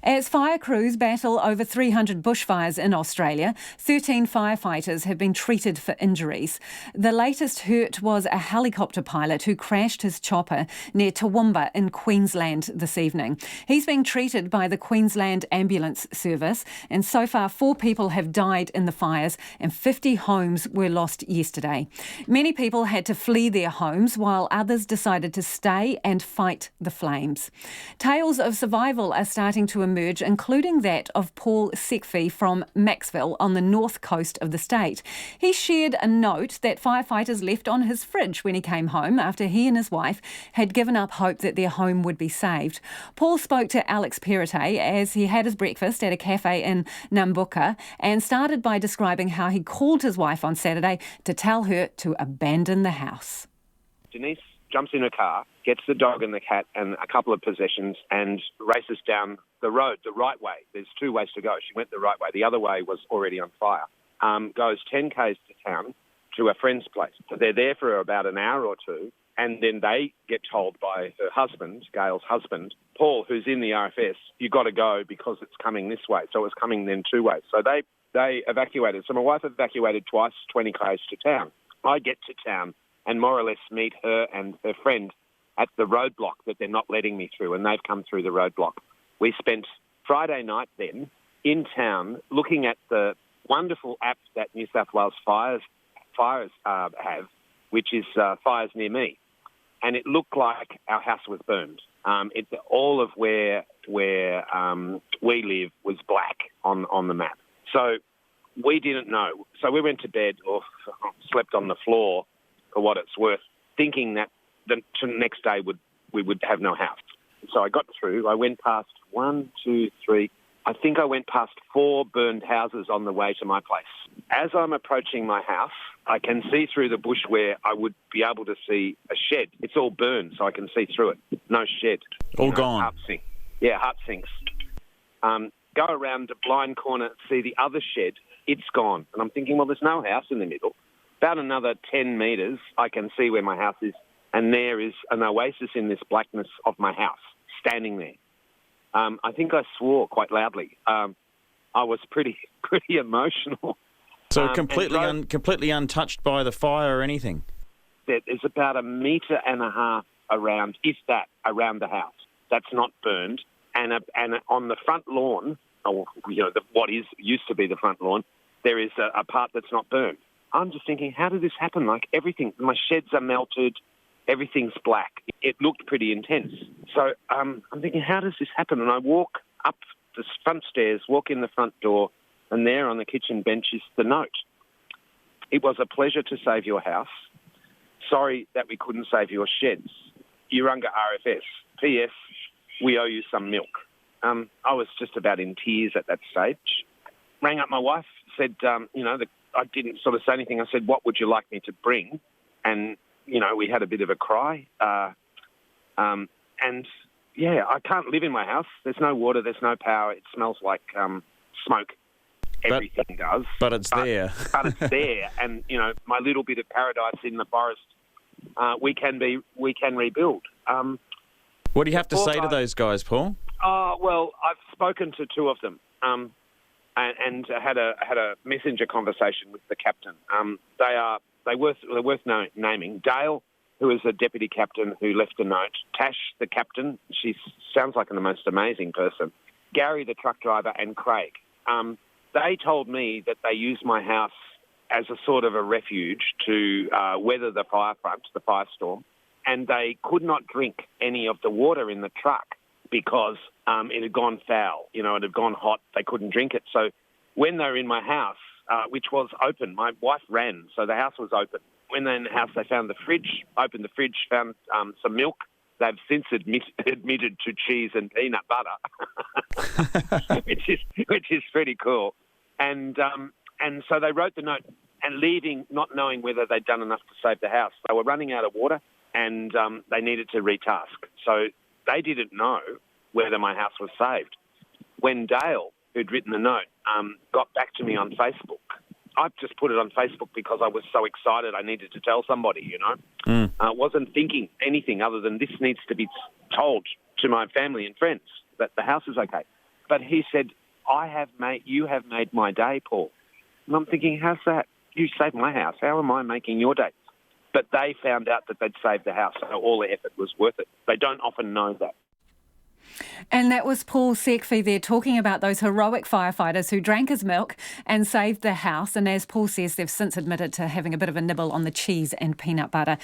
As fire crews battle over 300 bushfires in Australia, 13 firefighters have been treated for injuries. The latest hurt was a helicopter pilot who crashed his chopper near Toowoomba in Queensland this evening. He's being treated by the Queensland Ambulance Service, and so far 4 people have died in the fires and 50 homes were lost yesterday. Many people had to flee their homes while others decided to stay and fight the flames. Tales of survival are starting to emerge, including that of Paul Sekfy from Macksville on the north coast of the state. He shared a note that firefighters left on his fridge when he came home after he and his wife had given up hope that their home would be saved. Paul spoke to Alex Perrottet as he had his breakfast at a cafe in Nambucca and started by describing how he called his wife on Saturday to tell her to abandon the house. Denise jumps in her car, gets the dog and the cat and a couple of possessions and races down the road the right way. There's 2 ways to go. She went the right way. The other way was already on fire. Goes 10 k's to town to a friend's place. So they're there for about an hour or 2, and then they get told by her husband, Gail's husband, Paul, who's in the RFS, you've got to go because it's coming this way. So it was coming then 2 ways. So they evacuated. So my wife evacuated twice, 20 k's to town. I get to town and more or less meet her and her friend at the roadblock that they're not letting me through, and they've come through the roadblock. We spent Friday night then in town looking at the wonderful app that New South Wales Fires have, which is Fires Near Me. And it looked like our house was burned. All of where we live was black on the map. So we didn't know. So we went to bed or slept on the floor, for what it's worth, thinking that the next day we would have no house. So I got through. I went past 1, 2, 3. I think I went past 4 burned houses on the way to my place. As I'm approaching my house, I can see through the bush where I would be able to see a shed. It's all burned, so I can see through it. No shed. All gone. Hut sink. Yeah, hut sinks. Go around the blind corner, see the other shed. It's gone. And I'm thinking, well, there's no house in the middle. About another 10 metres, I can see where my house is, and there is an oasis in this blackness of my house, standing there. I think I swore quite loudly. I was pretty emotional. So completely untouched by the fire or anything? There's about 1.5 metres around, if that, around the house. That's not burned. And on the front lawn, or what used to be the front lawn, there is a part that's not burned. I'm just thinking, how did this happen? Like everything, my sheds are melted, everything's black. It looked pretty intense. So I'm thinking, how does this happen? And I walk up the front stairs, walk in the front door, and there on the kitchen bench is the note. It was a pleasure to save your house. Sorry that we couldn't save your sheds. Urunga RFS. P.S. We owe you some milk. I was just about in tears at that stage. Rang up my wife, said, I didn't sort of say anything. I said, what would you like me to bring? And, we had a bit of a cry. And, I can't live in my house. There's no water. There's no power. It smells like smoke. Everything does. But it's there. But it's there. And, my little bit of paradise in the forest, we can rebuild. What do you have to say to those guys, Paul? Well, I've spoken to 2 of them. And had a messenger conversation with the captain. They're worth naming. Dale, who is a deputy captain who left a note. Tash, the captain, she sounds like the most amazing person. Gary, the truck driver, and Craig. They told me that they use my house as a sort of a refuge to weather the firestorm, and they could not drink any of the water in the truck because it had gone foul. It had gone hot. They couldn't drink it. So when they were in my house, which was open, my wife ran, so the house was open. When they're in the house, they found the fridge, opened the fridge, found some milk. They've since admitted to cheese and peanut butter, which is pretty cool. And so they wrote the note and leaving, not knowing whether they'd done enough to save the house. They were running out of water and they needed to retask. So they didn't know whether my house was saved. When Dale, who'd written the note, got back to me on Facebook, I just put it on Facebook because I was so excited I needed to tell somebody, I wasn't thinking anything other than this needs to be told to my family and friends that the house is okay. But he said, you have made my day, Paul. And I'm thinking, how's that? You saved my house. How am I making your day? But they found out that they'd saved the house, so all the effort was worth it. They don't often know that. And that was Paul Sekfy there talking about those heroic firefighters who drank his milk and saved the house. And as Paul says, they've since admitted to having a bit of a nibble on the cheese and peanut butter.